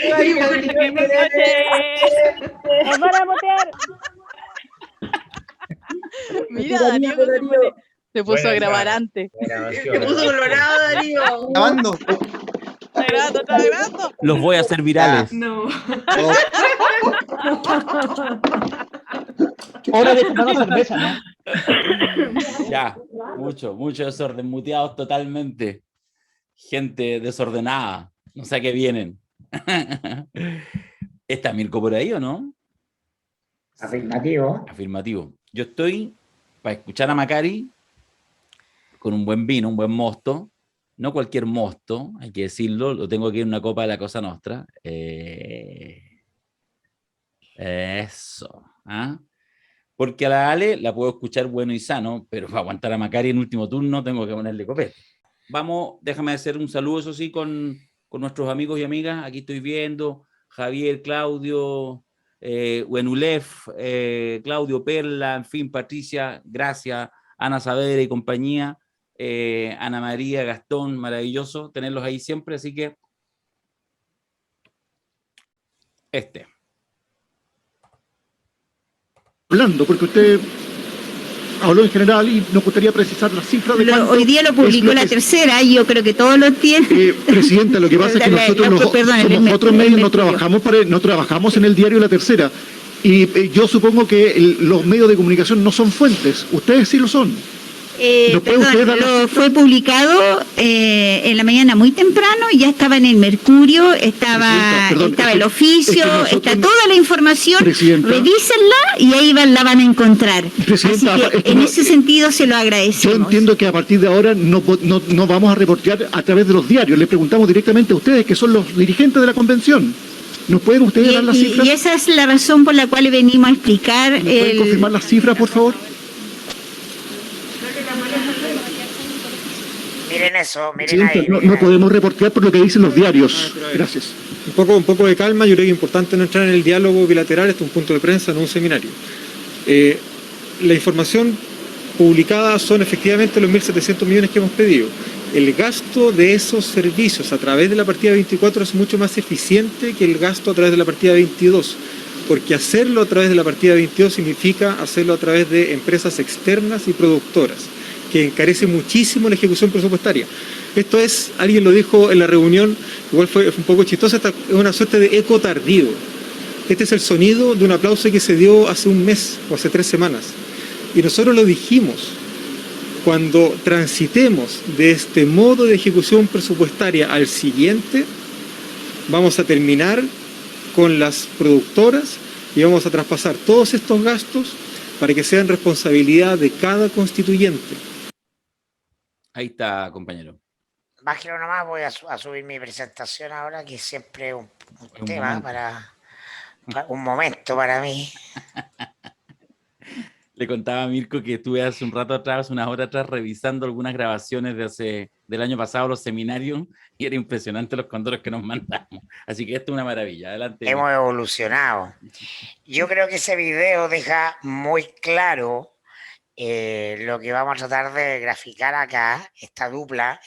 Buenas noches. Nos van a motear. Mira, Darío se puso a grabar antes. Se puso colorado, Darío. Grabando. Está grabando. Los voy a hacer virales. No. Hora de tomar una cerveza, ¿no? Ya, mucho desorden, muteados totalmente. Gente desordenada, no sé a qué vienen. ¿Está Mirko por ahí o no? Afirmativo. Afirmativo. Yo estoy para escuchar a Macari con un buen vino, un buen mosto. No cualquier mosto, hay que decirlo, lo tengo aquí en una copa de la Cosa Nostra. Eso. ¿Ah? Porque a la Ale la puedo escuchar bueno y sano, pero para aguantar a Macari en último turno tengo que ponerle copete. Vamos, déjame hacer un saludo, eso sí, con nuestros amigos y amigas. Aquí estoy viendo Javier, Claudio, Wenulef, Claudio Perla, en fin, Patricia, gracias, Ana Saavedra y compañía, Ana María, Gastón, maravilloso tenerlos ahí siempre, así que Hablando, porque usted habló en general y nos gustaría precisar las cifras de hoy día lo publicó la tercera y yo creo que todos lo tienen. Presidenta, lo que pasa es que nosotros como otros medios no trabajamos en el diario La Tercera y yo supongo que los medios de comunicación no son fuentes, ustedes sí lo son. Fue publicado en la mañana muy temprano, ya estaba en el Mercurio, estaba el oficio, está toda la información, revísenla y ahí la van a encontrar. Así que en ese sentido se lo agradecemos. Yo entiendo que a partir de ahora no vamos a reportear a través de los diarios, le preguntamos directamente a ustedes que son los dirigentes de la convención. ¿Nos pueden ustedes dar las cifras? Y esa es la razón por la cual venimos a explicar. ¿Nos pueden confirmar las cifras, por favor? Miren eso, miren ahí. No podemos reportear por lo que dicen los diarios. Gracias. Un poco de calma, yo creo que es importante no entrar en el diálogo bilateral, esto es un punto de prensa, no un seminario. La información publicada son efectivamente los 1.700 millones que hemos pedido. El gasto de esos servicios a través de la partida 24 es mucho más eficiente que el gasto a través de la partida 22, porque hacerlo a través de la partida 22 significa hacerlo a través de empresas externas y productoras, que encarece muchísimo la ejecución presupuestaria. Esto es, alguien lo dijo en la reunión, igual fue un poco chistoso, es una suerte de eco tardío. Este es el sonido de un aplauso que se dio hace un mes o hace 3 semanas. Y nosotros lo dijimos, cuando transitemos de este modo de ejecución presupuestaria al siguiente, vamos a terminar con las productoras y vamos a traspasar todos estos gastos para que sean responsabilidad de cada constituyente. Ahí está, compañero. Bájelo nomás, voy a subir mi presentación ahora, que siempre es un tema para un momento para mí. Le contaba a Mirko que estuve hace un rato atrás, unas horas atrás, revisando algunas grabaciones del año pasado, los seminarios, y era impresionante los cóndores que nos mandamos. Así que esto es una maravilla. Adelante. Hemos evolucionado. Yo creo que ese video deja muy claro lo que vamos a tratar de graficar acá, esta dupla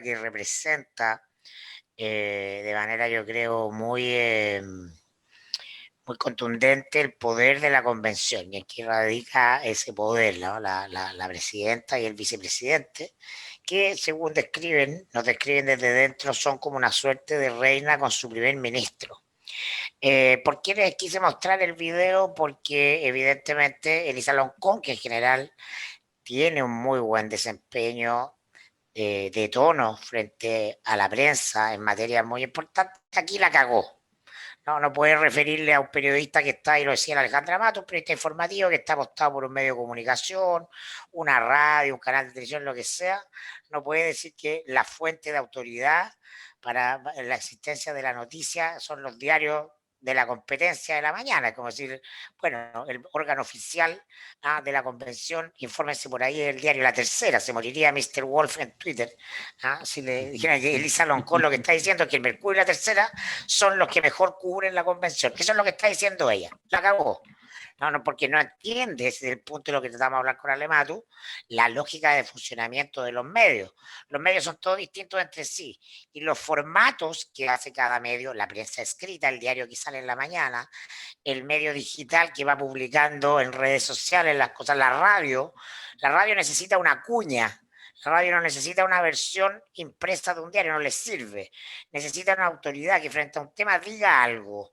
que representa de manera, yo creo, muy contundente el poder de la convención, y aquí radica ese poder, ¿no? La presidenta y el vicepresidente, que según nos describen desde dentro, son como una suerte de reina con su primer ministro. ¿Por qué les quise mostrar el video? Porque evidentemente Elisa Loncón, que en general tiene un muy buen desempeño de tono frente a la prensa en materia muy importante, aquí la cagó. No puede referirle a un periodista que está, y lo decía Alejandra Mato, un periodista informativo que está apostado por un medio de comunicación, una radio, un canal de televisión, lo que sea. No puede decir que la fuente de autoridad para la existencia de la noticia son los diarios de la competencia de la mañana. Es como decir, bueno, el órgano oficial de la convención, infórmense por ahí, el diario La Tercera. Se moriría Mr. Wolf en Twitter si le dijeran que Elisa Loncón lo que está diciendo es que el Mercurio y La Tercera son los que mejor cubren la convención. Eso es lo que está diciendo ella. La cagó. No, porque no entiende, ese es el punto de lo que tratamos de hablar con Alematu, la lógica de funcionamiento de los medios. Los medios son todos distintos entre sí y los formatos que hace cada medio, la prensa escrita, el diario que sale en la mañana, el medio digital que va publicando en redes sociales las cosas, la radio necesita una cuña. La radio no necesita una versión impresa de un diario, no le sirve. Necesita una autoridad que frente a un tema diga algo.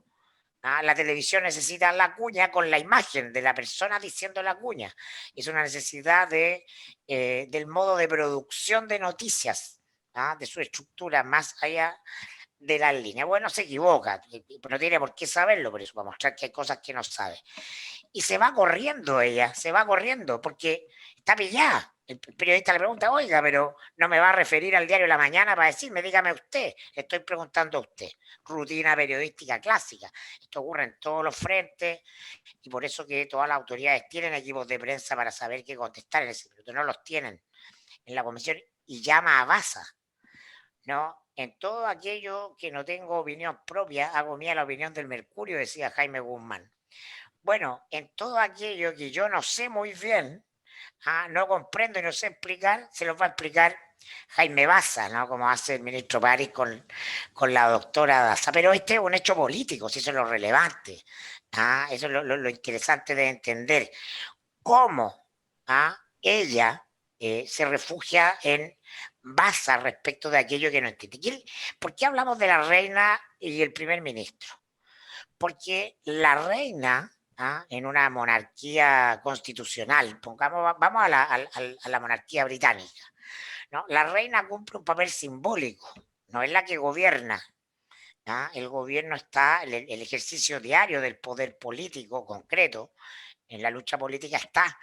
La televisión necesita la cuña con la imagen de la persona diciendo la cuña. Es una necesidad del modo de producción de noticias, de su estructura más allá de las líneas. Bueno, se equivoca, pero no tiene por qué saberlo, por eso, para mostrar que hay cosas que no sabe. Y se va corriendo ella, porque está pillada. El periodista le pregunta, oiga, pero no me va a referir al diario de la mañana para decirme, dígame usted, le estoy preguntando a usted. Rutina periodística clásica. Esto ocurre en todos los frentes y por eso que todas las autoridades tienen equipos de prensa para saber qué contestar en ese minuto. No los tienen en la comisión y llama a Baza, ¿no? En todo aquello que no tengo opinión propia, hago mía la opinión del Mercurio, decía Jaime Guzmán. Bueno, en todo aquello que yo no sé muy bien, no comprendo y no sé explicar, se los va a explicar Jaime Baza, ¿no? Como hace el ministro París con la doctora Daza. Pero este es un hecho político, si eso es lo relevante. Eso es lo interesante de entender. Cómo ella se refugia en Baza respecto de aquello que no entiende. ¿Por qué hablamos de la reina y el primer ministro? Porque la reina, en una monarquía constitucional, vamos a la monarquía británica, ¿no? La reina cumple un papel simbólico, no es la que gobierna. El gobierno está, el ejercicio diario del poder político concreto, en la lucha política está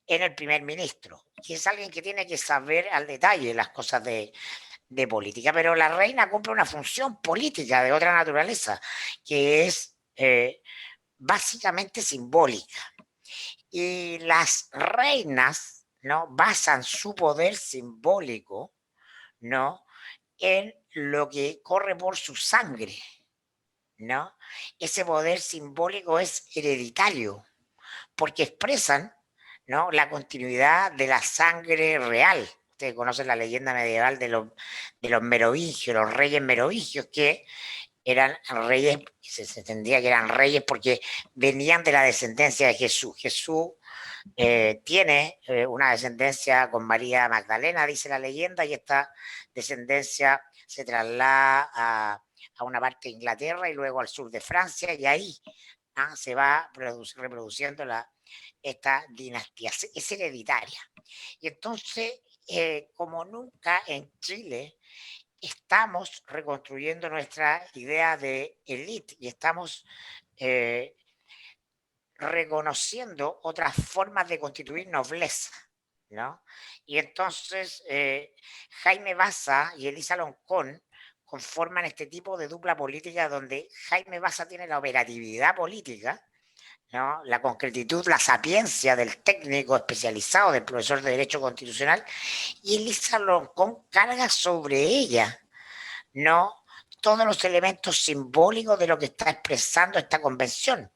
en el primer ministro, que es alguien que tiene que saber al detalle las cosas de política, pero la reina cumple una función política de otra naturaleza, que es básicamente simbólica. Y las reinas, ¿no?, basan su poder simbólico, ¿no?, en lo que corre por su sangre, ¿no? Ese poder simbólico es hereditario, porque expresan, ¿no?, la continuidad de la sangre real. Ustedes conocen la leyenda medieval de los merovingios, los reyes merovingios, que eran reyes, se entendía que eran reyes porque venían de la descendencia de Jesús. Jesús tiene una descendencia con María Magdalena, dice la leyenda, y esta descendencia se traslada a una parte de Inglaterra y luego al sur de Francia, y ahí se va reproduciendo esta dinastía. Es hereditaria. Y entonces, como nunca en Chile, estamos reconstruyendo nuestra idea de élite y estamos reconociendo otras formas de constituir nobleza, ¿no? Y entonces Jaime Baza y Elisa Loncón conforman este tipo de dupla política donde Jaime Baza tiene la operatividad política, ¿no?, la concretitud, la sapiencia del técnico especializado, del profesor de Derecho Constitucional, y Elisa Loncón carga sobre ella, ¿no?, todos los elementos simbólicos de lo que está expresando esta convención,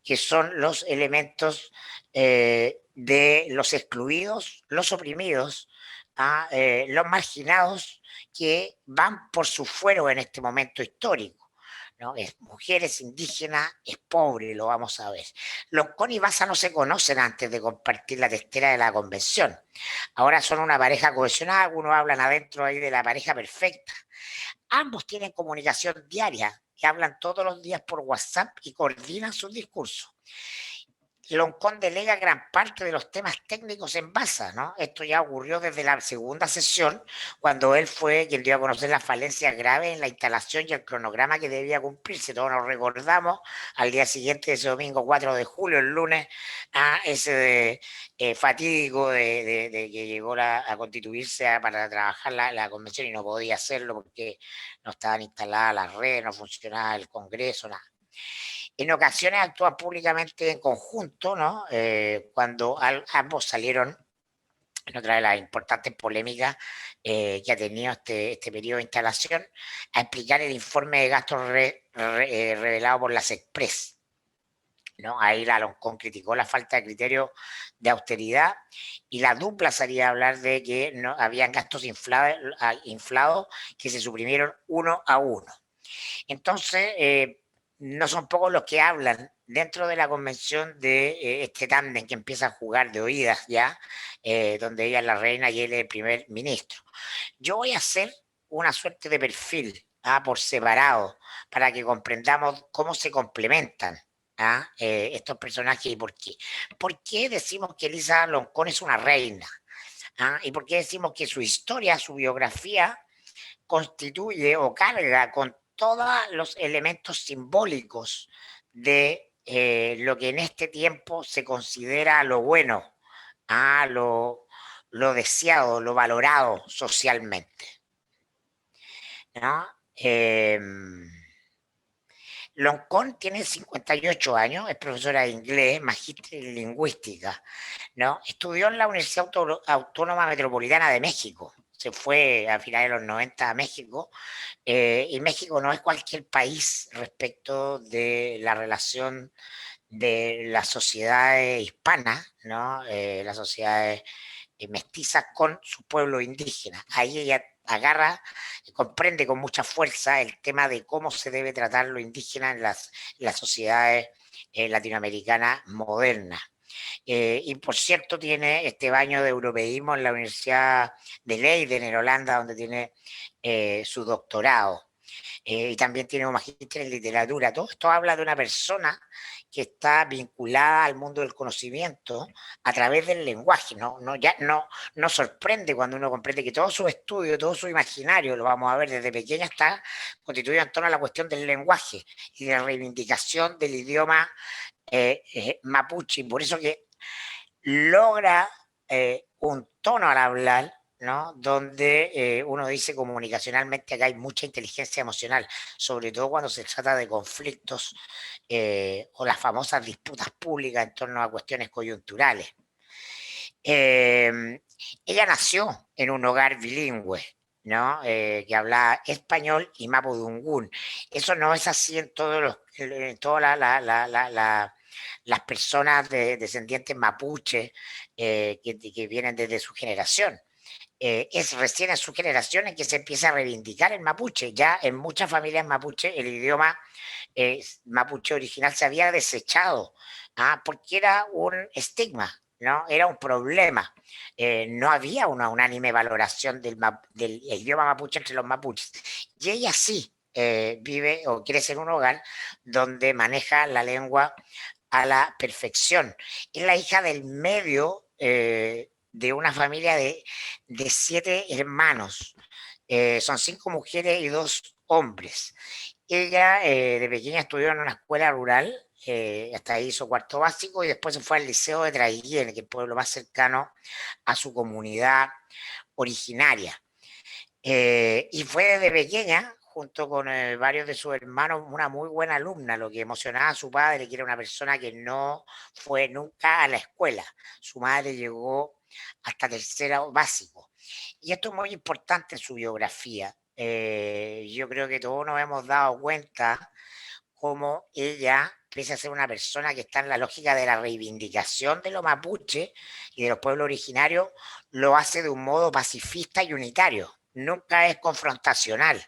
que son los elementos de los excluidos, los oprimidos, los marginados, que van por su fuero en este momento histórico, ¿no? Es mujeres, indígenas, es pobre, lo vamos a ver. Loncón y Baza no se conocen antes de compartir la testera de la convención. Ahora son una pareja cohesionada, algunos hablan adentro ahí de la pareja perfecta. Ambos tienen comunicación diaria y hablan todos los días por WhatsApp y coordinan sus discursos. Loncón delega gran parte de los temas técnicos en Baza, ¿no? Esto ya ocurrió desde la segunda sesión, cuando él fue quien dio a conocer las falencias graves en la instalación y el cronograma que debía cumplirse. Todos nos recordamos al día siguiente de ese domingo 4 de julio, el lunes, ese fatídico de que llegó a constituirse para trabajar la convención y no podía hacerlo porque no estaban instaladas las redes, no funcionaba el Congreso, nada. En ocasiones actúan públicamente en conjunto, ¿no? Cuando ambos salieron en otra de las importantes polémicas que ha tenido este periodo de instalación, a explicar el informe de gastos revelado por las Express. ¿no? Ahí la Loncón criticó la falta de criterio de austeridad y la dupla salía a hablar de que no habían gastos inflados que se suprimieron uno a uno. Entonces, no son pocos los que hablan dentro de la convención de este tándem que empieza a jugar de oídas ya, donde ella es la reina y él es el primer ministro. Yo voy a hacer una suerte de perfil por separado para que comprendamos cómo se complementan estos personajes y por qué. ¿Por qué decimos que Elisa Loncón es una reina? ¿Y por qué decimos que su historia, su biografía, constituye o carga con todos los elementos simbólicos de lo que en este tiempo se considera lo bueno, lo deseado, lo valorado socialmente, ¿no? Loncón tiene 58 años, es profesora de inglés, magíster en lingüística, ¿no? Estudió en la Universidad Autónoma Metropolitana de México. Se fue a finales de los 90 a México, y México no es cualquier país respecto de la relación de las sociedades hispanas, ¿no? Las sociedades mestizas con su pueblo indígena. Ahí ella agarra y comprende con mucha fuerza el tema de cómo se debe tratar lo indígena en las sociedades latinoamericanas modernas. Y por cierto tiene este baño de europeísmo en la Universidad de Leiden en Holanda, donde tiene su doctorado. Y también tiene un magíster en literatura. Todo esto habla de una persona que está vinculada al mundo del conocimiento a través del lenguaje. No sorprende cuando uno comprende que todo su estudio, todo su imaginario, lo vamos a ver desde pequeña, está constituido en torno a la cuestión del lenguaje y de la reivindicación del idioma mapuche. Por eso que logra un tono al hablar, ¿no? Donde uno dice comunicacionalmente acá hay mucha inteligencia emocional, sobre todo cuando se trata de conflictos o las famosas disputas públicas en torno a cuestiones coyunturales. Ella nació en un hogar bilingüe, ¿no? Que hablaba español y mapudungún. Eso no es así en todas las personas descendientes mapuche que vienen desde su generación. Es recién en su generación en que se empieza a reivindicar el mapuche. Ya en muchas familias mapuche el idioma mapuche original se había desechado, porque era un estigma, ¿no? Era un problema. No había una unánime valoración del idioma mapuche entre los mapuches. Y ella sí vive o crece en un hogar donde maneja la lengua a la perfección. Es la hija del medio de una familia de 7 hermanos. Son 5 mujeres y 2 hombres. Ella de pequeña estudió en una escuela rural, hasta ahí hizo cuarto básico y después se fue al liceo de Traiguén, que es el pueblo más cercano a su comunidad originaria. Y fue desde pequeña, junto con varios de sus hermanos, una muy buena alumna, lo que emocionaba a su padre, que era una persona que no fue nunca a la escuela. Su madre llegó hasta tercero básico. Y esto es muy importante en su biografía. Yo creo que todos nos hemos dado cuenta cómo ella, pese a ser una persona que está en la lógica de la reivindicación de los mapuches y de los pueblos originarios, lo hace de un modo pacifista y unitario. Nunca es confrontacional,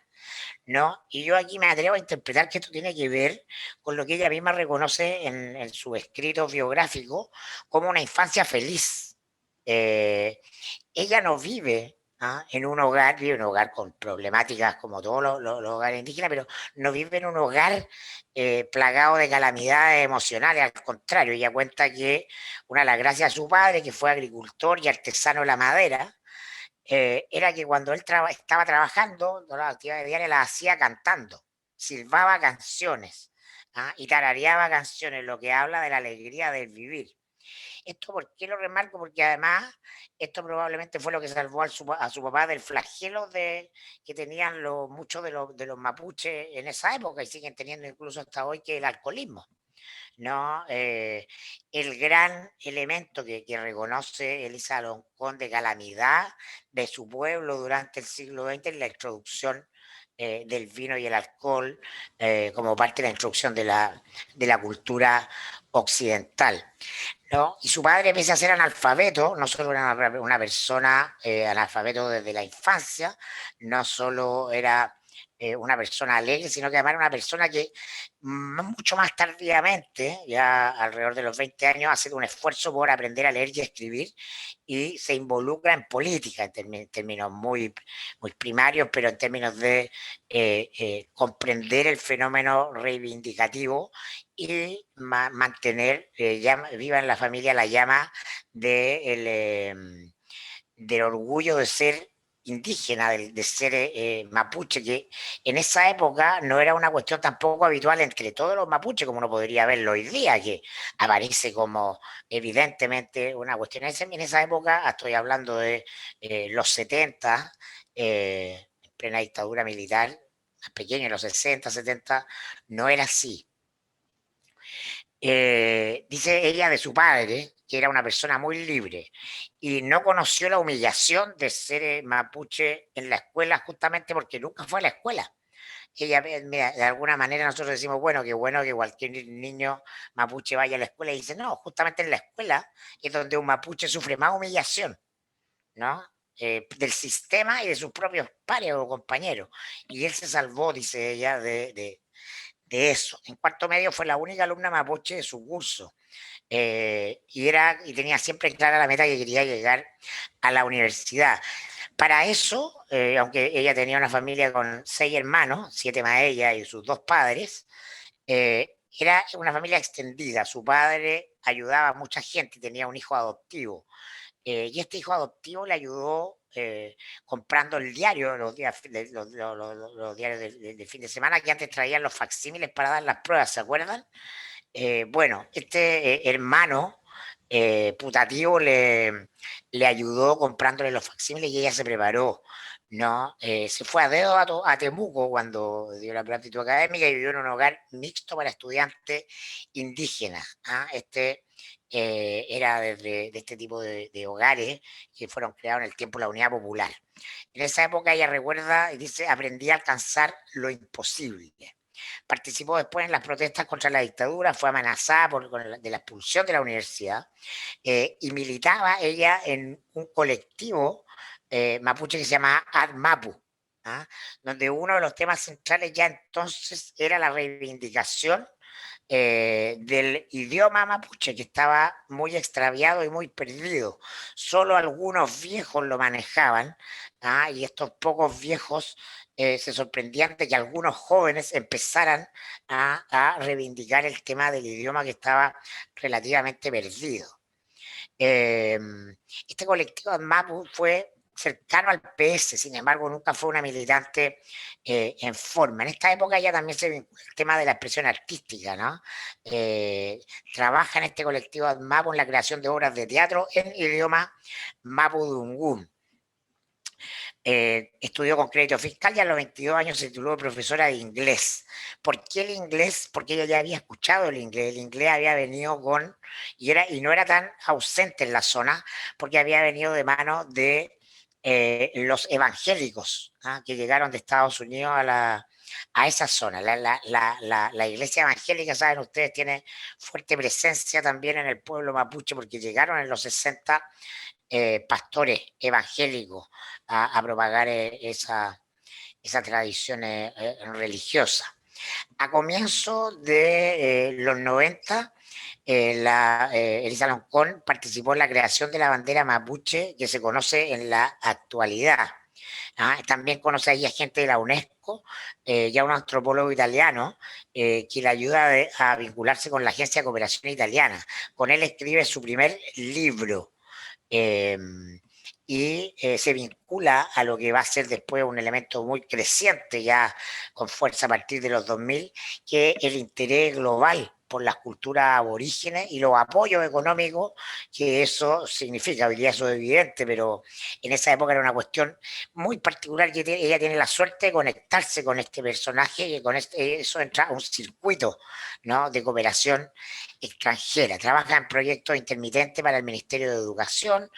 ¿no? Y yo aquí me atrevo a interpretar que esto tiene que ver con lo que ella misma reconoce en su escrito biográfico como una infancia feliz. Ella no vive en un hogar, vive en un hogar con problemáticas como todos los hogares indígenas, pero no vive en un hogar plagado de calamidades emocionales. Al contrario, ella cuenta que una de las gracias a su padre, que fue agricultor y artesano de la madera, era que cuando él estaba trabajando, las actividades diarias las hacía cantando, silbaba canciones y tarareaba canciones, lo que habla de la alegría del vivir. ¿Esto por qué lo remarco? Porque además esto probablemente fue lo que salvó a su papá del flagelo que tenían muchos de los mapuches en esa época y siguen teniendo incluso hasta hoy, que el alcoholismo, ¿no? El gran elemento que reconoce Elisa Loncón de calamidad de su pueblo durante el siglo XX es la introducción del vino y el alcohol como parte de la introducción de la cultura occidental, ¿no? Y su padre, pese a ser analfabeto, no solo era una persona analfabeto desde la infancia, no solo era una persona alegre, sino que además era una persona que mucho más tardíamente, ya alrededor de los 20 años, hace un esfuerzo por aprender a leer y a escribir y se involucra en política en términos muy, muy primarios, pero en términos de comprender el fenómeno reivindicativo y mantener viva en la familia la llama del orgullo de ser indígena, de ser mapuche, que en esa época no era una cuestión tampoco habitual entre todos los mapuches, como uno podría verlo hoy día, que aparece como evidentemente una cuestión. En esa época, estoy hablando de los 70, en plena dictadura militar, más pequeño, en los 60, 70, no era así. Dice ella de su padre, que era una persona muy libre y no conoció la humillación de ser mapuche en la escuela justamente porque nunca fue a la escuela. Ella, mira, de alguna manera nosotros decimos, bueno que cualquier niño mapuche vaya a la escuela, y dice, no, justamente en la escuela es donde un mapuche sufre más humillación, ¿no? Del sistema y de sus propios pares o compañeros. Y él se salvó, dice ella, de eso. En cuarto medio fue la única alumna mapuche de su curso. Y tenía siempre clara la meta que quería llegar a la universidad. Para eso, aunque ella tenía una familia con 6 hermanos, 7 más ella y sus 2 padres, era una familia extendida. Su padre ayudaba a mucha gente, tenía un hijo adoptivo. Y este hijo adoptivo le ayudó comprando el diario, los diarios de fin de semana, que antes traían los facsímiles para dar las pruebas, ¿se acuerdan? Bueno, este hermano putativo le ayudó comprándole los facsímiles y ella se preparó, ¿no? Se fue a dedo a Temuco cuando dio la prueba de aptitud académica y vivió en un hogar mixto para estudiantes indígenas. Era de este tipo de hogares que fueron creados en el tiempo de la Unidad Popular. En esa época ella recuerda y dice, aprendí a alcanzar lo imposible. Participó después en las protestas contra la dictadura, fue amenazada de la expulsión de la universidad y militaba ella en un colectivo mapuche que se llama ADMAPU, donde uno de los temas centrales ya entonces era la reivindicación del idioma mapuche, que estaba muy extraviado y muy perdido. Solo algunos viejos lo manejaban, y estos pocos viejos se sorprendían de que algunos jóvenes empezaran a reivindicar el tema del idioma que estaba relativamente perdido. Este colectivo Mapu fue cercano al PS, sin embargo nunca fue una militante en forma. En esta época ya también se vincula el tema de la expresión artística, ¿no? Trabaja en este colectivo Mapu en la creación de obras de teatro en idioma mapudungún. Estudió con crédito fiscal y a los 22 años se tituló de profesora de inglés. ¿Por qué el inglés? Porque ella ya había escuchado el inglés había venido y no era tan ausente en la zona, porque había venido de mano de los evangélicos que llegaron de Estados Unidos a esa zona. La iglesia evangélica, saben ustedes, tiene fuerte presencia también en el pueblo mapuche, porque llegaron en los 60 pastores evangélicos a propagar esa tradición religiosa. A comienzos de los 90, Elisa Loncón participó en la creación de la bandera mapuche que se conoce en la actualidad. También conoce ahí a gente de la UNESCO, ya un antropólogo italiano que le ayuda a vincularse con la Agencia de Cooperación Italiana. Con él escribe su primer libro. Y se vincula a lo que va a ser después un elemento muy creciente ya con fuerza a partir de los 2000, que es el interés global por las culturas aborígenes y los apoyos económicos que eso significa. Hoy día eso es evidente, pero en esa época era una cuestión muy particular, que ella tiene la suerte de conectarse con este personaje y con eso entra a un circuito, ¿no?, de cooperación extranjera. Trabaja en proyectos intermitentes para el Ministerio de Educación,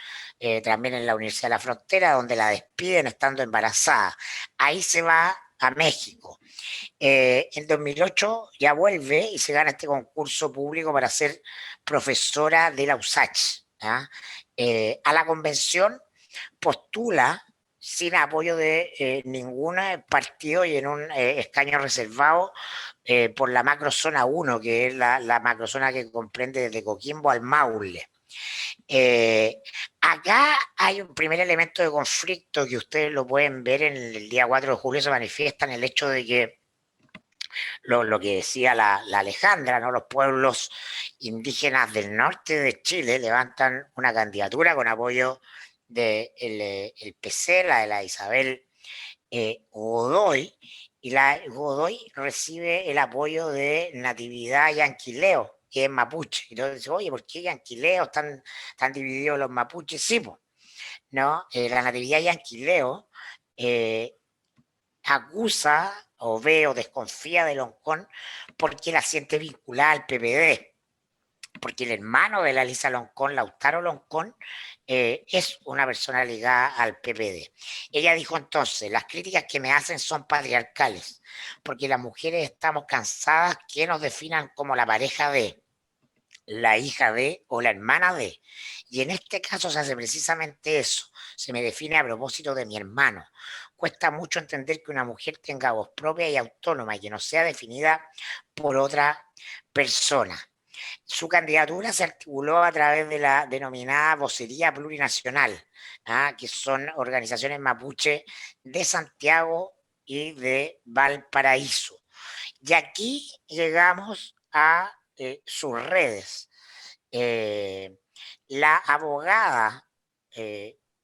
también en la Universidad de la Frontera, donde la despiden estando embarazada. Ahí se va a México. En 2008 ya vuelve y se gana este concurso público para ser profesora de la USACH. A la convención postula sin apoyo de ningún partido y en un escaño reservado por la macrozona 1, que es la macrozona que comprende desde Coquimbo al Maule. Acá hay un primer elemento de conflicto que ustedes lo pueden ver en el día 4 de julio, se manifiesta en el hecho de que lo que decía la Alejandra, ¿no? Los pueblos indígenas del norte de Chile levantan una candidatura con apoyo del el PC, la de la Isabel Godoy, y la Godoy recibe el apoyo de Natividad Yanquileo, que es mapuche. Y entonces, oye, ¿por qué Yanquileo están divididos los mapuches? Sí, pues, ¿no? La Natividad Yanquileo acusa o ve o desconfía de Loncón porque la siente vinculada al PPD, porque el hermano de la Elisa Loncón, Lautaro Loncón, es una persona ligada al PPD. Ella dijo entonces, las críticas que me hacen son patriarcales, porque las mujeres estamos cansadas que nos definan como la pareja de, la hija de o la hermana de. Y en este caso se hace precisamente eso. Se me define a propósito de mi hermano. Cuesta mucho entender que una mujer tenga voz propia y autónoma y que no sea definida por otra persona. Su candidatura se articuló a través de la denominada Vocería Plurinacional, que son organizaciones mapuche de Santiago y de Valparaíso. Y aquí llegamos a sus redes. La abogada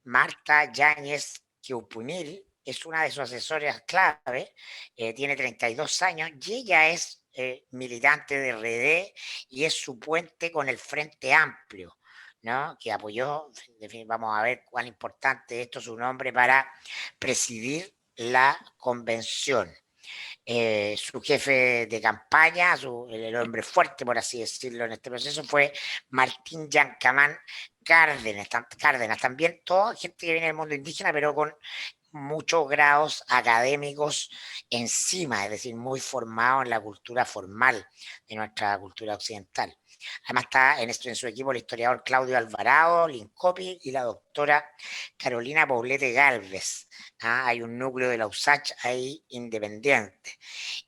Marta Yáñez Quiupunil es una de sus asesoras clave, tiene 32 años y ella es militante de RD y es su puente con el Frente Amplio, ¿no? Que apoyó, en fin, vamos a ver cuán importante esto es su nombre para presidir la convención. Su jefe de campaña, el hombre fuerte, por así decirlo, en este proceso fue Martín Yancamán Cárdenas, también toda gente que viene del mundo indígena, pero con muchos grados académicos encima, es decir, muy formado en la cultura formal de nuestra cultura occidental. Además está en su equipo el historiador Claudio Alvarado, Lincopi y la doctora Carolina Poblete Gálvez. Hay un núcleo de la USACH ahí independiente.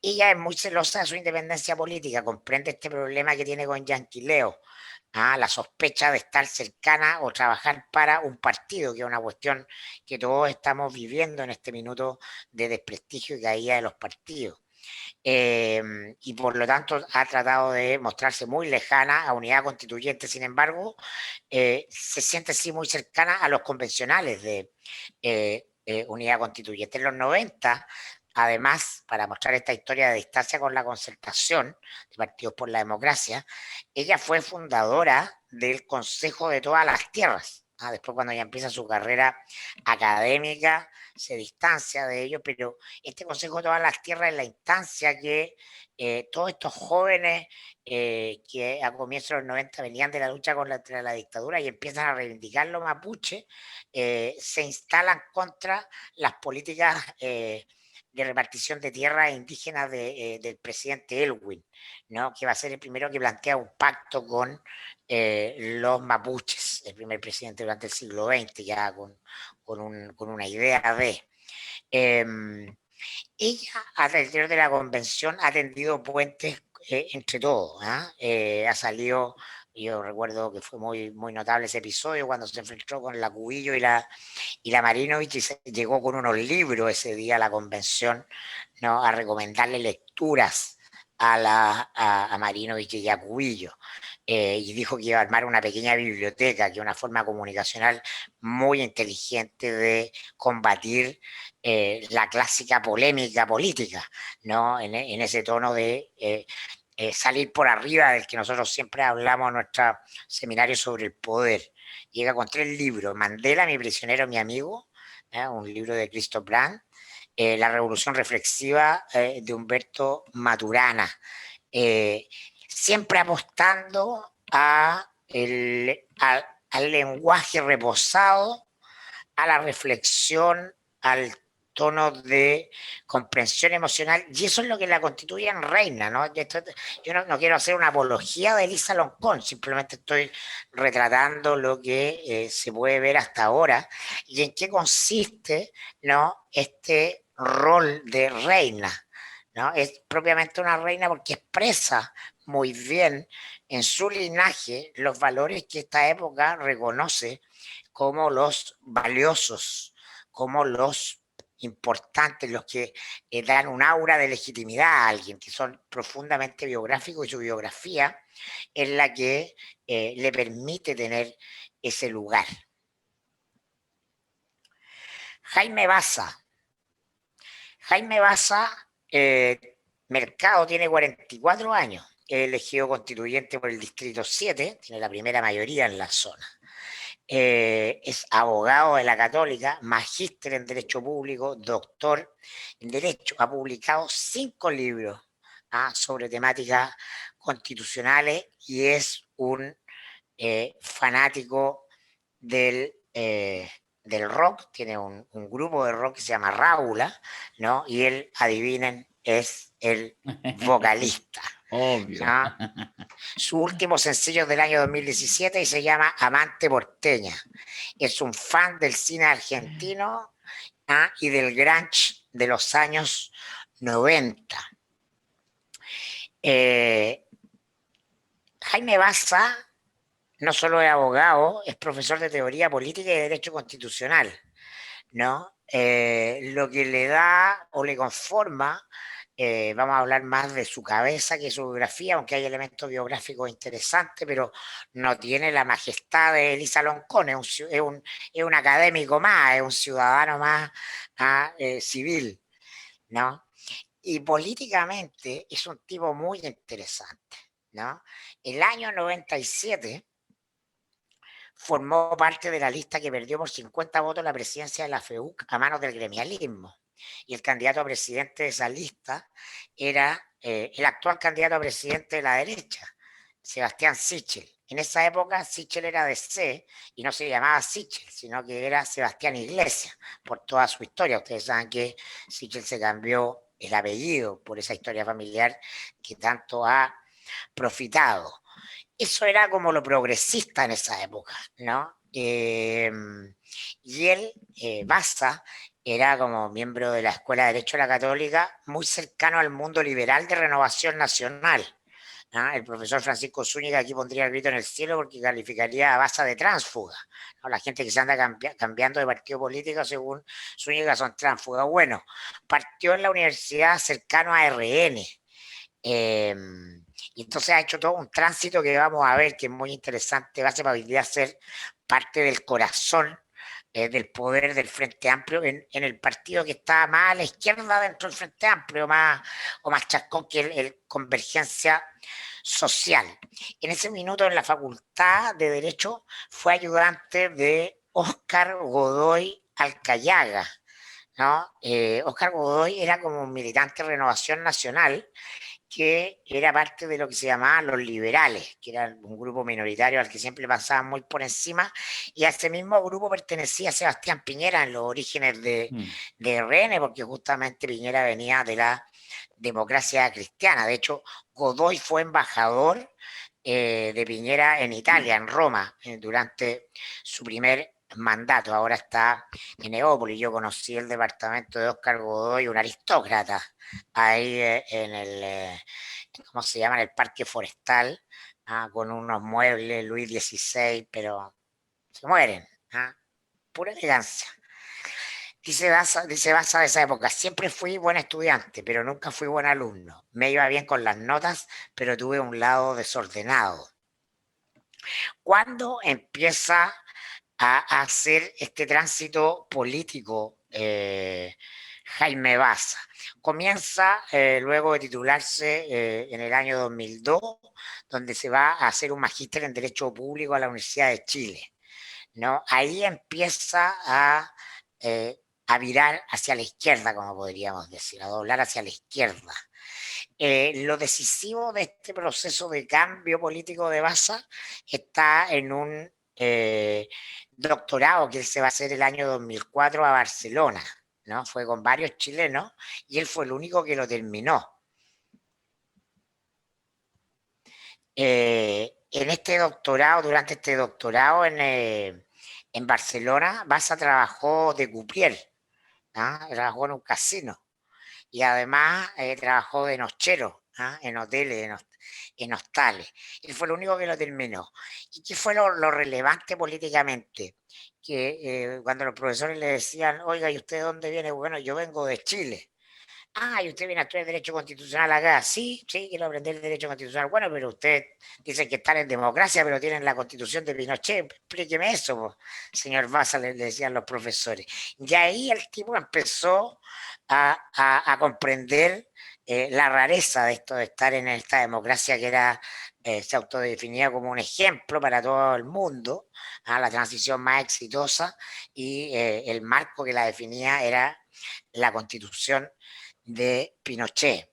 Ella es muy celosa de su independencia política, comprende este problema que tiene con Yanquileo, la sospecha de estar cercana o trabajar para un partido, que es una cuestión que todos estamos viviendo en este minuto de desprestigio y caída de los partidos. Y por lo tanto ha tratado de mostrarse muy lejana a Unidad Constituyente. Sin embargo, se siente sí muy cercana a los convencionales de Unidad Constituyente. En los 90, además, para mostrar esta historia de distancia con la concertación de Partidos por la Democracia, ella fue fundadora del Consejo de Todas las Tierras. Después, cuando ella empieza su carrera académica, se distancia de ello, pero este Consejo de Todas las Tierras es la instancia que todos estos jóvenes que a comienzos de los 90 venían de la lucha contra la dictadura y empiezan a reivindicar los mapuche, se instalan contra las políticas de repartición de tierras indígenas del presidente Elwin, ¿no? Que va a ser el primero que plantea un pacto con los mapuches, el primer presidente durante el siglo XX, ya con una idea de... ella, al interior de la convención, ha tendido puentes entre todos. Ha salido, yo recuerdo que fue muy, muy notable ese episodio cuando se enfrentó con la Cubillo y la Marinovich y se llegó con unos libros ese día a la convención, ¿no? A recomendarle lecturas a Marinovich y a Cubillo. Y dijo que iba a armar una pequeña biblioteca, que es una forma comunicacional muy inteligente de combatir la clásica polémica política, ¿no? En ese tono de salir por arriba del que nosotros siempre hablamos en nuestro seminario sobre el poder. Llega con 3 libros: Mandela, mi prisionero, mi amigo, un libro de Christoph Brand, La revolución reflexiva de Humberto Maturana, siempre apostando al lenguaje reposado, a la reflexión, al tono de comprensión emocional, y eso es lo que la constituye en reina, ¿no? Yo no quiero hacer una apología de Elisa Loncón, simplemente estoy retratando lo que se puede ver hasta ahora y en qué consiste, ¿no?, este rol de reina, ¿no? Es propiamente una reina porque expresa muy bien en su linaje los valores que esta época reconoce como los valiosos, como los importantes, los que dan un aura de legitimidad a alguien, que son profundamente biográficos, y su biografía es la que le permite tener ese lugar. Jaime Baza. Jaime Baza Mercado tiene 44 años, es elegido constituyente por el Distrito 7, tiene la primera mayoría en la zona. Es abogado de la Católica, magíster en Derecho Público, doctor en Derecho. Ha publicado 5 libros sobre temáticas constitucionales y es un fanático del rock. Tiene un grupo de rock que se llama Rábula, ¿no? Y él, adivinen, es el vocalista. Obvio. ¿No? Su último sencillo es del año 2017 y se llama Amante Porteña. Es un fan del cine argentino y del grunge de los años 90. Jaime Baza no solo es abogado, es profesor de teoría política y de derecho constitucional, ¿no? Lo que le da o le conforma, vamos a hablar más de su cabeza que de su biografía, aunque hay elementos biográficos interesantes, pero no tiene la majestad de Elisa Loncón, es un académico más, es un ciudadano más civil, ¿no? Y políticamente es un tipo muy interesante, ¿no? El año 97 formó parte de la lista que perdió por 50 votos la presidencia de la FEUC a manos del gremialismo. Y el candidato a presidente de esa lista era el actual candidato a presidente de la derecha, Sebastián Sichel. En esa época Sichel era de C y no se llamaba Sichel, sino que era Sebastián Iglesias, por toda su historia. Ustedes saben que Sichel se cambió el apellido por esa historia familiar que tanto ha profitado. Eso era como lo progresista en esa época, ¿no? Y él, Baza, era como miembro de la Escuela de Derecho de la Católica, muy cercano al mundo liberal de Renovación Nacional, ¿no? El profesor Francisco Zúñiga aquí pondría el grito en el cielo porque calificaría a Baza de tránsfuga, ¿no? La gente que se anda cambiando de partido político, según Zúñiga, son tránsfugas. Bueno, partió en la universidad cercano a RN. Y entonces ha hecho todo un tránsito que vamos a ver, que es muy interesante. Baza podría ser parte del corazón del poder del Frente Amplio en el partido que está más a la izquierda dentro del Frente Amplio, o más chascón que el Convergencia Social. En ese minuto en la Facultad de Derecho fue ayudante de Óscar Godoy Alcayaga, ¿no? Óscar Godoy era como un militante de Renovación Nacional que era parte de lo que se llamaban los liberales, que era un grupo minoritario al que siempre pasaban muy por encima, y a ese mismo grupo pertenecía Sebastián Piñera en los orígenes de RN, porque justamente Piñera venía de la democracia cristiana. De hecho, Godoy fue embajador de Piñera en Italia, en Roma, durante su primer mandato. Ahora está en Eópolis. Yo conocí el departamento de Óscar Godoy, un aristócrata, ahí en el, ¿cómo se llama? En el Parque Forestal, con unos muebles Luis XVI, pero se mueren, pura elegancia. Dice Baza de esa época: siempre fui buen estudiante, pero nunca fui buen alumno. Me iba bien con las notas, pero tuve un lado desordenado. ¿Cuándo empieza a hacer este tránsito político Jaime Baza? Comienza luego de titularse en el año 2002, donde se va a hacer un magíster en Derecho Público a la Universidad de Chile, ¿no? Ahí empieza a virar hacia la izquierda, como podríamos decir, a doblar hacia la izquierda. Lo decisivo de este proceso de cambio político de Baza está en un doctorado que él se va a hacer el año 2004 a Barcelona, ¿no? Fue con varios chilenos y él fue el único que lo terminó. En este doctorado, durante este doctorado en Barcelona, Bassa trabajó de cupier, ¿no? Trabajó en un casino y además trabajó de nochero, ¿no? En hoteles, en hostales. Él fue el único que lo terminó. ¿Y qué fue lo relevante políticamente? Que cuando los profesores le decían, oiga, ¿y usted de dónde viene? Bueno, yo vengo de Chile. Ah, ¿y usted viene a estudiar Derecho Constitucional acá? Sí, sí, quiero aprender el Derecho Constitucional. Bueno, pero usted dice que están en democracia, pero tienen la Constitución de Pinochet. Explíqueme eso, señor Bassa, le decían los profesores. Y ahí el tipo empezó a comprender la rareza de esto de estar en esta democracia que era, se autodefinía como un ejemplo para todo el mundo, la transición más exitosa, y el marco que la definía era la Constitución de Pinochet.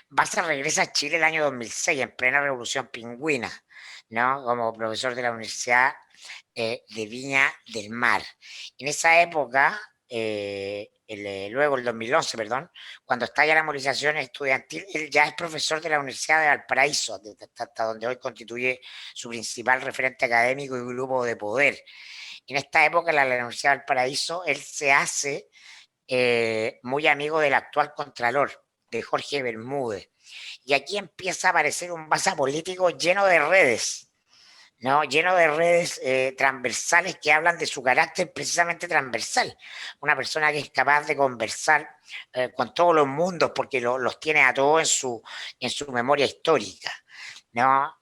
Bassa regresa a Chile el año 2006, en plena revolución pingüina, ¿no? Como profesor de la Universidad de Viña del Mar. En esa época, luego el 2011, perdón, cuando estalla la movilización estudiantil, él ya es profesor de la Universidad de Valparaíso, hasta donde hoy constituye su principal referente académico y grupo de poder. En esta época, en la Universidad de Valparaíso, él se hace muy amigo del actual contralor, de Jorge Bermúdez. Y aquí empieza a aparecer un Bassa político lleno de redes, ¿no? Lleno de redes transversales que hablan de su carácter precisamente transversal. Una persona que es capaz de conversar con todos los mundos porque los tiene a todos en su memoria histórica, ¿no?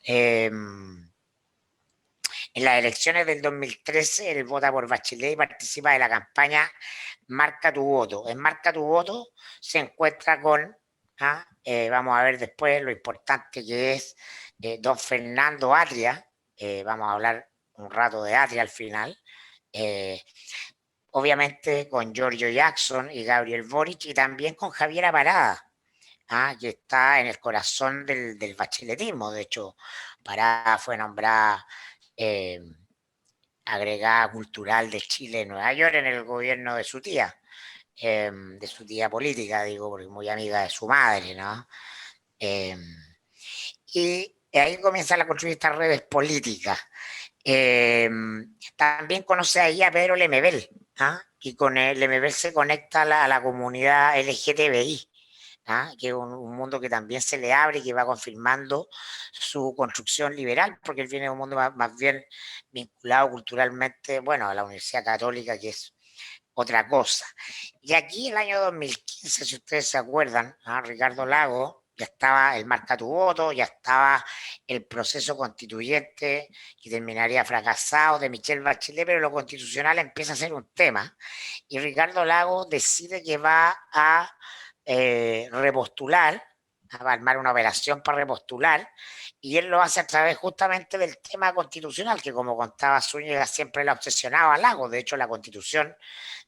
En las elecciones del 2013, él vota por Bachelet y participa de la campaña Marca tu voto. En Marca tu voto se encuentra con, vamos a ver después lo importante que es don Fernando Atria. Vamos a hablar un rato de Atria al final. Obviamente con Giorgio Jackson y Gabriel Boric y también con Javiera Parada, que está en el corazón del bacheletismo. De hecho, Parada fue nombrada agregada cultural de Chile en Nueva York en el gobierno de su tía política, digo, porque muy amiga de su madre, ¿no? Y ahí comienzan a construir estas redes políticas. También conoce ahí a Pedro Lemebel, y con el Lemebel se conecta a la comunidad LGTBI, que es un mundo que también se le abre y que va confirmando su construcción liberal, porque él viene de un mundo más bien vinculado culturalmente, bueno, a la Universidad Católica, que es otra cosa. Y aquí el año 2015, si ustedes se acuerdan, Ricardo Lagos, ya estaba el Marca tu voto, ya estaba el proceso constituyente que terminaría fracasado de Michelle Bachelet, pero lo constitucional empieza a ser un tema y Ricardo Lagos decide que va a repostular, va a armar una operación para repostular, y él lo hace a través justamente del tema constitucional, que como contaba Zúñiga siempre le obsesionaba a Lagos. De hecho, la constitución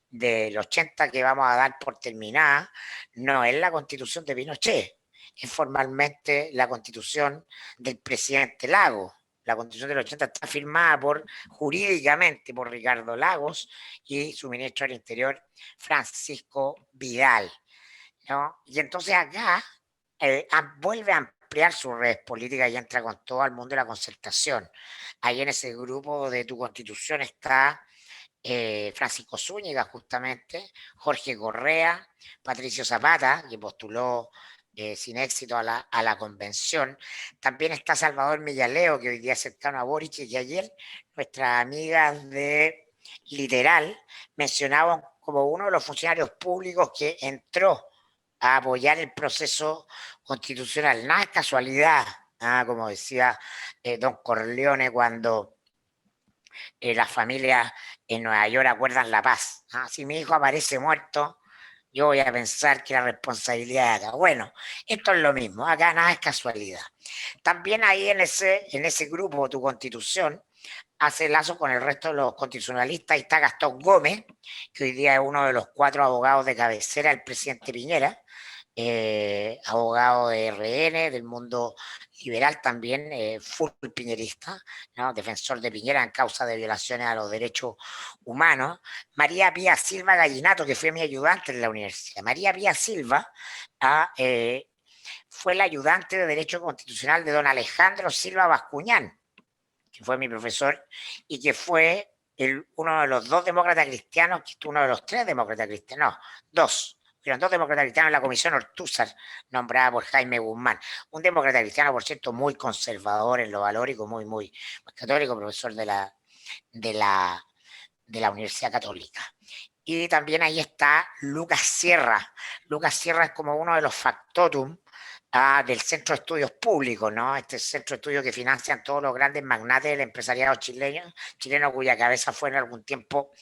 del 80 que vamos a dar por terminada no es la constitución de Pinochet, es formalmente la constitución del presidente Lagos. La constitución del 80 está firmada jurídicamente por Ricardo Lagos y su ministro del Interior, Francisco Vidal, ¿no? Y entonces acá vuelve a ampliar su red política y entra con todo el mundo de la concertación. Ahí en ese grupo de Tu Constitución está Francisco Zúñiga, justamente, Jorge Correa, Patricio Zapata, que postuló sin éxito a la convención. También está Salvador Millaleo, que hoy día es cercano a Boric, y que ayer nuestras amigas de Literal mencionaban como uno de los funcionarios públicos que entró a apoyar el proceso constitucional. Nada es casualidad, como decía don Corleone cuando las familias en Nueva York acuerdan la paz. Si mi hijo aparece muerto, yo voy a pensar que la responsabilidad de acá. Bueno, esto es lo mismo, acá nada es casualidad. También ahí en ese grupo, Tu Constitución, hace lazo con el resto de los constitucionalistas. Ahí está Gastón Gómez, que hoy día es uno de los 4 abogados de cabecera del presidente Piñera, abogado de RN, del mundo liberal también, full piñerista, ¿no? Defensor de Piñera en causa de violaciones a los derechos humanos. María Pía Silva Gallinato, que fue mi ayudante en la universidad. María Pía Silva fue la ayudante de Derecho Constitucional de don Alejandro Silva Bascuñán, que fue mi profesor y que fue uno de los dos demócratas cristianos, uno de los tres demócratas cristianos, no, dos. Eran dos demócratas cristianos en la comisión Ortúzar, nombrada por Jaime Guzmán. Un demócrata cristiano, por cierto, muy conservador en lo valórico, muy católico, profesor de la Universidad Católica. Y también ahí está Lucas Sierra. Lucas Sierra es como uno de los factotum del Centro de Estudios Públicos, ¿no? Este centro de estudios que financian todos los grandes magnates del empresariado chileno, cuya cabeza fue en algún tiempo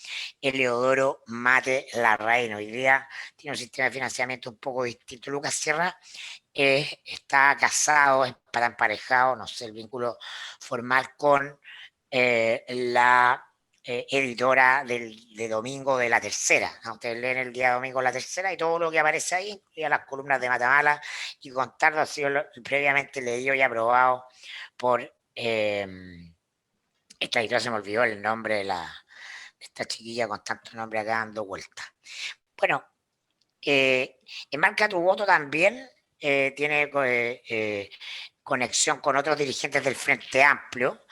Eleodoro Mate Larraín. Hoy día tiene un sistema de financiamiento un poco distinto. Lucas Sierra está casado, está emparejado, no sé el vínculo formal con la editora de domingo de La Tercera, ¿no? Ustedes leen el día domingo La Tercera y todo lo que aparece ahí, incluida las columnas de Matamala y Contardo, ha sido previamente leído y aprobado por esta editora, se me olvidó el nombre de esta chiquilla con tanto nombre acá dando vueltas. Bueno, Enmarca tu voto también tiene conexión con otros dirigentes del Frente Amplio,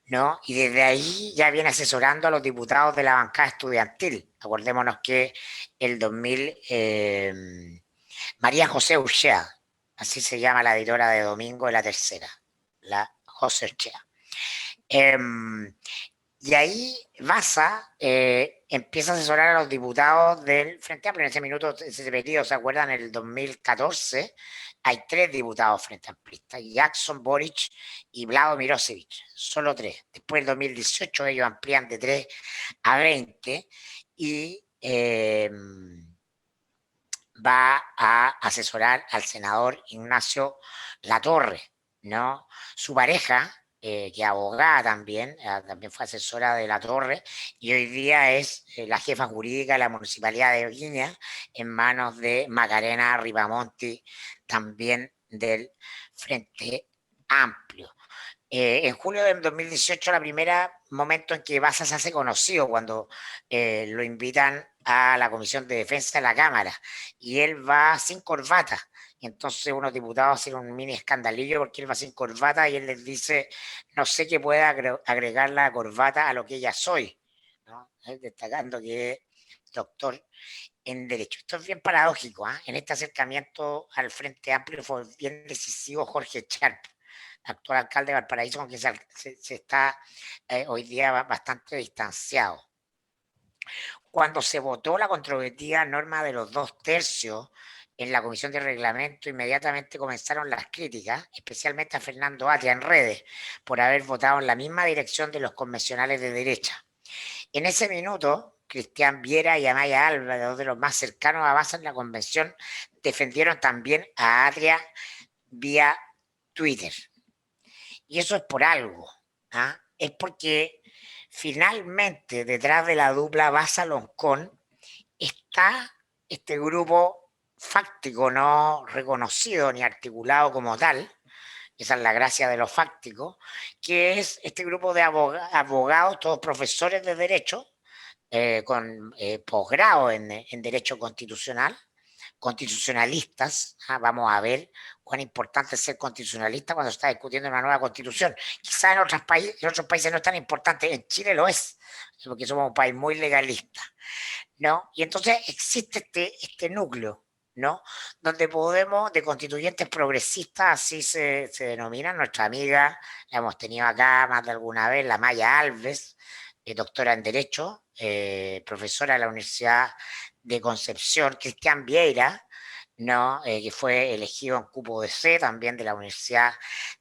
¿no? Y desde ahí ya viene asesorando a los diputados de la bancada estudiantil. Acordémonos que el 2000, María José Urchea, así se llama la editora de domingo de La Tercera, la José Urchea. Y ahí Baza empieza a asesorar a los diputados del Frente Amplio. En ese periodo, ¿se acuerdan? En el 2014 hay 3 diputados frente amplistas, Jackson, Boric y Vlado Mirosevic, solo 3. Después del 2018 ellos amplían de 3 a 20 y va a asesorar al senador Ignacio Latorre, ¿no? Su pareja, que es abogada también fue asesora de Latorre y hoy día es la jefa jurídica de la Municipalidad de Viña en manos de Macarena Ripamonti, también del Frente Amplio. En julio del 2018, la primera momento en que Baza se hace conocido, cuando lo invitan a la Comisión de Defensa de la Cámara y él va sin corbata. Y entonces unos diputados hacen un mini escandalillo porque él va sin corbata y él les dice, no sé qué pueda agregar la corbata a lo que ya soy, ¿no? Destacando que es doctor en Derecho. Esto es bien paradójico, ¿eh? En este acercamiento al Frente Amplio fue bien decisivo Jorge Sharp, actual alcalde de Valparaíso, con quien se está hoy día bastante distanciado. Cuando se votó la controvertida norma de los 2/3 en la Comisión de Reglamento, inmediatamente comenzaron las críticas, especialmente a Fernando Atria en redes, por haber votado en la misma dirección de los convencionales de derecha. En ese minuto, Cristian Viera y Amaya Álvarez, dos de los más cercanos a Baza en la convención, defendieron también a Atria vía Twitter. Y eso es por algo, ¿eh? Es porque finalmente detrás de la dupla Baza-Loncón está este grupo fáctico no reconocido ni articulado como tal, esa es la gracia de los fácticos, que es este grupo de abogados, todos profesores de derecho, con posgrado en Derecho Constitucional, constitucionalistas. Vamos a ver cuán importante es ser constitucionalista cuando se está discutiendo una nueva constitución. Quizás en otros países no es tan importante, en Chile lo es, porque somos un país muy legalista, ¿no? Y entonces existe este núcleo, ¿no? Donde podemos, de constituyentes progresistas, así se denominan, nuestra amiga, la hemos tenido acá más de alguna vez, la Maya Alves, doctora en Derecho, profesora de la Universidad de Concepción, Cristian Vieira, ¿no? Que fue elegido en cupo de C, también de la Universidad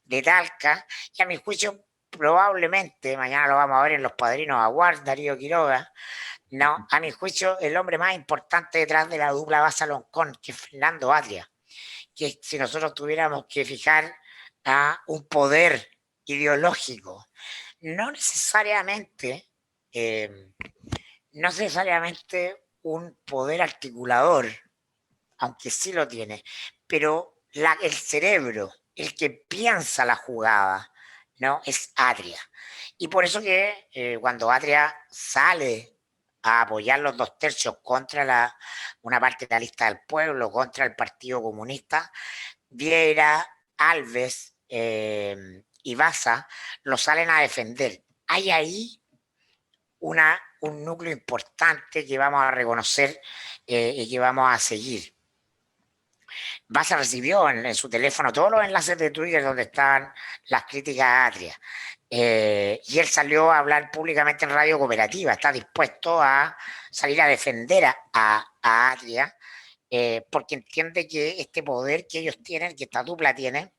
de Talca, y a mi juicio probablemente, mañana lo vamos a ver en Los Padrinos Awards, Darío Quiroga, no, a mi juicio, el hombre más importante detrás de la dupla Baza-Loncón, que es Fernando Atria, que si nosotros tuviéramos que fijar a un poder ideológico, no necesariamente un poder articulador, aunque sí lo tiene, pero el cerebro, el que piensa la jugada, ¿no? Es Atria. Y por eso que cuando Atria sale a apoyar los 2/3 contra una parte de la lista del pueblo, contra el Partido Comunista, Vieira, Alves y Baza lo salen a defender. Hay ahí un núcleo importante que vamos a reconocer y que vamos a seguir. Baza recibió en su teléfono todos los enlaces de Twitter donde estaban las críticas a Atria. Y él salió a hablar públicamente en Radio Cooperativa. Está dispuesto a salir a defender a Atria porque entiende que este poder que ellos tienen, que esta dupla tiene,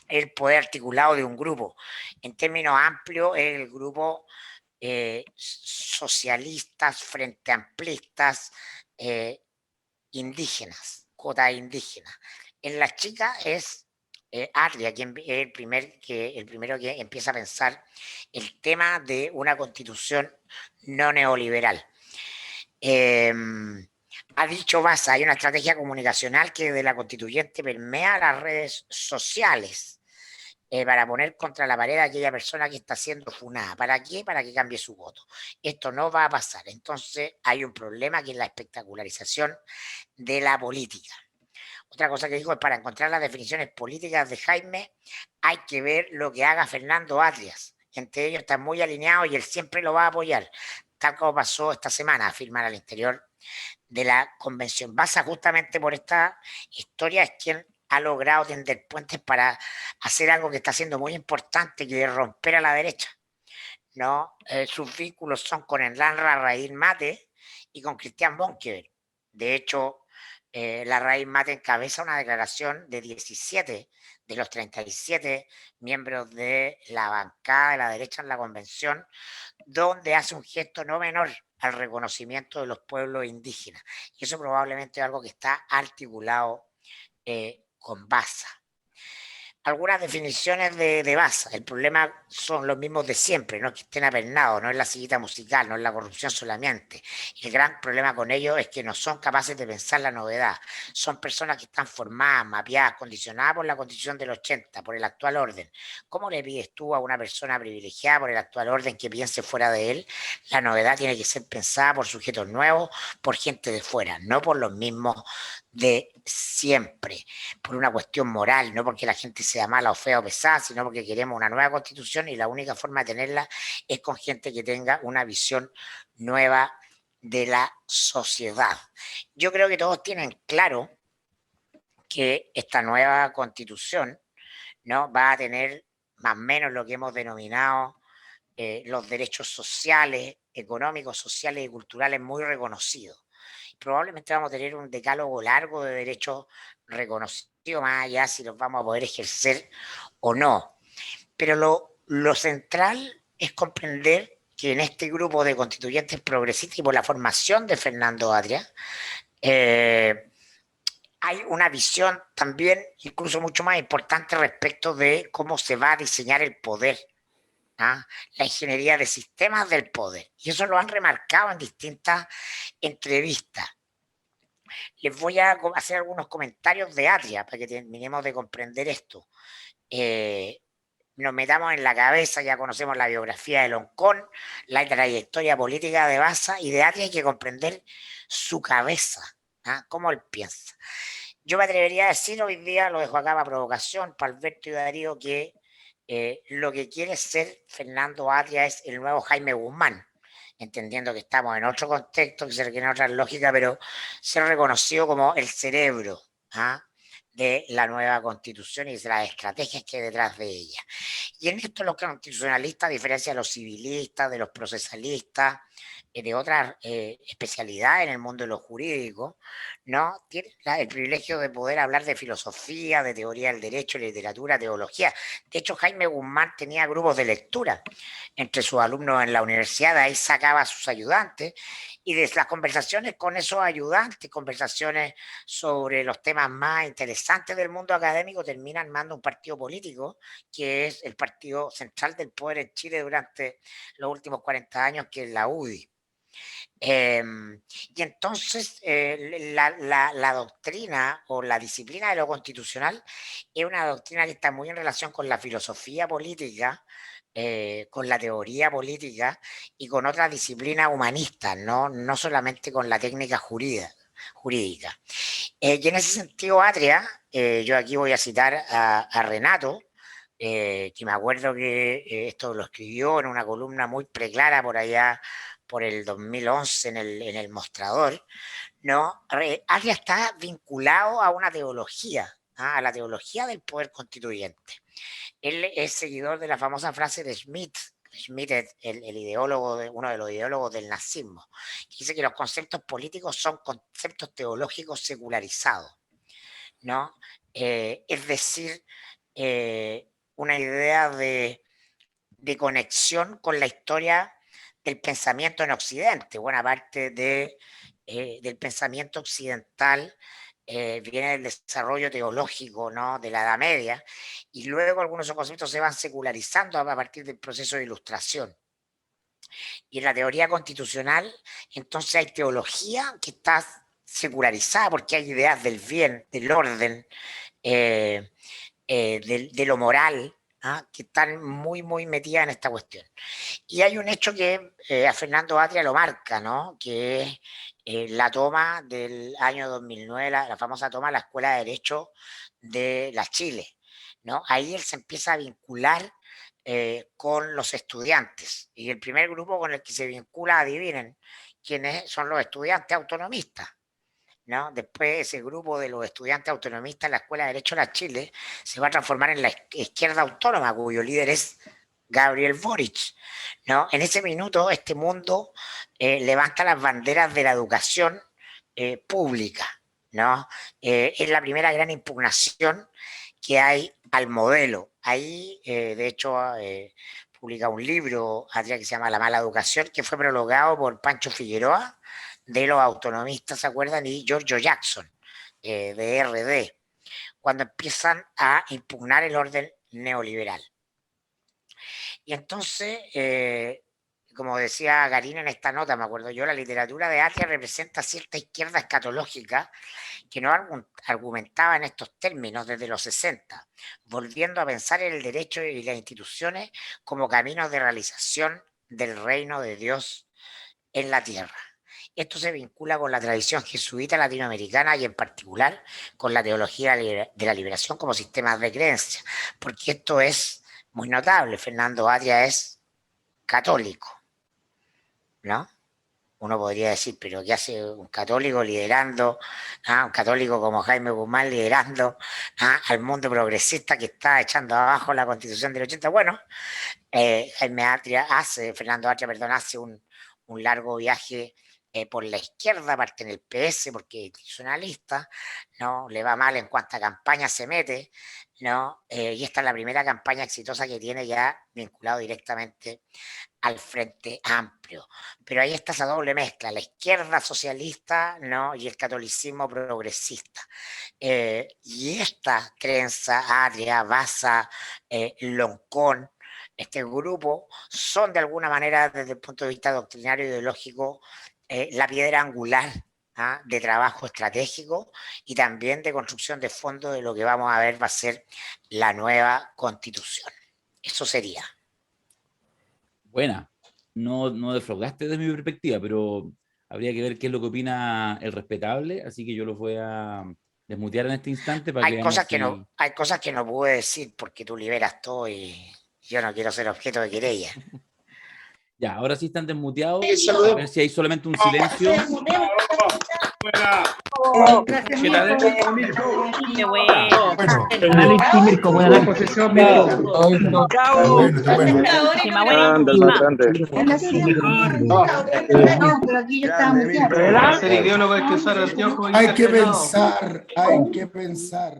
es el poder articulado de un grupo. En términos amplios, es el grupo socialistas, frente amplistas, indígenas, cuota indígena. En las chicas es Atria quien es el primero que empieza a pensar el tema de una constitución no neoliberal. Ha dicho Baza, hay una estrategia comunicacional que de la constituyente permea las redes sociales para poner contra la pared a aquella persona que está siendo funada. ¿Para qué? Para que cambie su voto. Esto no va a pasar. Entonces hay un problema que es la espectacularización de la política. Otra cosa que dijo es para encontrar las definiciones políticas de Jaime hay que ver lo que haga Fernando Atrias. Entre ellos están muy alineados y él siempre lo va a apoyar, tal como pasó esta semana, afirman al interior de la convención. Baza justamente por esta historia es quien ha logrado tender puentes para hacer algo que está siendo muy importante, que es romper a la derecha, ¿no? Sus vínculos son con Enlanra Raíz Mate y con Cristian Bonkever. De hecho, la Raíz Mate encabeza una declaración de 17 de los 37 miembros de la bancada de la derecha en la convención, donde hace un gesto no menor al reconocimiento de los pueblos indígenas. Y eso probablemente es algo que está articulado con Baza. Algunas definiciones de Baza. El problema son los mismos de siempre, no es que estén apernados, no es la sillita musical, no es la corrupción solamente. El gran problema con ellos es que no son capaces de pensar la novedad. Son personas que están formadas, mapeadas, condicionadas por la Constitución del 80, por el actual orden. ¿Cómo le pides tú a una persona privilegiada por el actual orden que piense fuera de él? La novedad tiene que ser pensada por sujetos nuevos, por gente de fuera, no por los mismos de siempre, por una cuestión moral, no porque la gente sea mala o fea o pesada, sino porque queremos una nueva constitución y la única forma de tenerla es con gente que tenga una visión nueva de la sociedad. Yo creo que todos tienen claro que esta nueva constitución, ¿no?, va a tener más o menos lo que hemos denominado los derechos sociales, económicos, sociales y culturales muy reconocidos. Probablemente vamos a tener un decálogo largo de derechos reconocidos, más allá si los vamos a poder ejercer o no. Pero lo central es comprender que en este grupo de constituyentes progresistas y por la formación de Fernando Atria, hay una visión también incluso mucho más importante respecto de cómo se va a diseñar el poder. ¿Ah? La ingeniería de sistemas del poder. Y eso lo han remarcado en distintas entrevistas. Les voy a hacer algunos comentarios de Atria para que terminemos de comprender esto. Nos metamos en la cabeza, ya conocemos la biografía de Loncón, la trayectoria política de Baza y de Atria hay que comprender su cabeza, ¿ah? Cómo él piensa. Yo me atrevería a decir hoy día, lo dejo acá para provocación, para Alberto y Darío, que lo que quiere ser Fernando Atria es el nuevo Jaime Guzmán, entendiendo que estamos en otro contexto, que se requiere otra lógica, pero ser reconocido como el cerebro, ¿ah?, de la nueva constitución y de las estrategias que hay detrás de ella. Y en esto los constitucionalistas, a diferencia de los civilistas, de los procesalistas, de otras especialidades en el mundo de lo jurídico, ¿no?, tienen el privilegio de poder hablar de filosofía, de teoría del derecho, literatura, teología. De hecho, Jaime Guzmán tenía grupos de lectura entre sus alumnos en la universidad, de ahí sacaba a sus ayudantes, y de las conversaciones con esos ayudantes, conversaciones sobre los temas más interesantes del mundo académico, termina armando un partido político, que es el partido central del poder en Chile durante los últimos 40 años, que es la UDI. Y entonces la doctrina o la disciplina de lo constitucional es una doctrina que está muy en relación con la filosofía política, con la teoría política y con otras disciplinas humanistas, no solamente con la técnica jurídica. Y en ese sentido, Atria, yo aquí voy a citar a Renato, que me acuerdo que esto lo escribió en una columna muy preclara por allá, por el 2011 en el Mostrador, ¿no? Atria está vinculado a una teología, a la teología del poder constituyente. Él es seguidor de la famosa frase de Schmitt. Schmitt es el ideólogo, uno de los ideólogos del nazismo, que dice que los conceptos políticos son conceptos teológicos secularizados, ¿no? Es decir, una idea de conexión con la historia del pensamiento en Occidente. Buena parte del pensamiento occidental viene del desarrollo teológico, ¿no?, de la Edad Media, y luego algunos de esos conceptos se van secularizando a partir del proceso de Ilustración. Y en la teoría constitucional, entonces hay teología que está secularizada porque hay ideas del bien, del orden, de lo moral, que están muy, muy metidas en esta cuestión. Y hay un hecho que a Fernando Atria lo marca, ¿no?, que es la toma del año 2009, la famosa toma de la Escuela de Derecho de la Chile, ¿no? Ahí él se empieza a vincular con los estudiantes. Y el primer grupo con el que se vincula, adivinen, quiénes son los estudiantes autonomistas, ¿no? Después ese grupo de los estudiantes autonomistas en la Escuela de Derecho de la Chile se va a transformar en la izquierda autónoma, cuyo líder es Gabriel Boric, ¿no? En ese minuto este mundo levanta las banderas de la educación pública, ¿no? Es la primera gran impugnación que hay al modelo. Ahí, de hecho, publica un libro, Atria, que se llama La mala educación, que fue prologado por Pancho Figueroa, de los autonomistas, ¿se acuerdan? Y Giorgio Jackson, de RD, cuando empiezan a impugnar el orden neoliberal. Y entonces, como decía Garín en esta nota, me acuerdo yo, la literatura de Atria representa cierta izquierda escatológica que no argumentaba en estos términos desde los 60, volviendo a pensar en el derecho y las instituciones como caminos de realización del reino de Dios en la tierra. Esto se vincula con la tradición jesuita latinoamericana y en particular con la teología de la liberación como sistemas de creencia, porque esto es muy notable. Fernando Atria es católico, ¿no? Uno podría decir, pero ¿qué hace un católico liderando, un católico como Jaime Guzmán liderando al mundo progresista que está echando abajo la Constitución del 80? Bueno, Fernando Atria hace un largo viaje por la izquierda, parte en el PS porque es institucionalista, ¿no? Le va mal en cuánta campaña se mete, ¿no? Y esta es la primera campaña exitosa que tiene ya vinculado directamente al Frente Amplio. Pero ahí está esa doble mezcla, la socialista, ¿no?, y el catolicismo progresista. Y esta creencia, Atria, Baza, Loncón, este grupo, son de alguna manera, desde el punto de vista doctrinario y ideológico, la piedra angular de trabajo estratégico y también de construcción de fondo de lo que vamos a ver va a ser la nueva Constitución. Eso sería. Buena. No defraudaste desde mi perspectiva, pero habría que ver qué es lo que opina el respetable, así que yo lo voy a desmutear en este instante. Para hay cosas que no puedo decir porque tú liberas todo y yo no quiero ser objeto de querella. Ya, ahora sí están desmuteados. A ver si hay solamente un silencio. Qué bueno. Análisis Mirko, buena la posesión, Mirko. Chao. Pero aquí yo estaba muy bien. Ser ideólogo hay que usar anteojos. Hay que pensar, hay que pensar.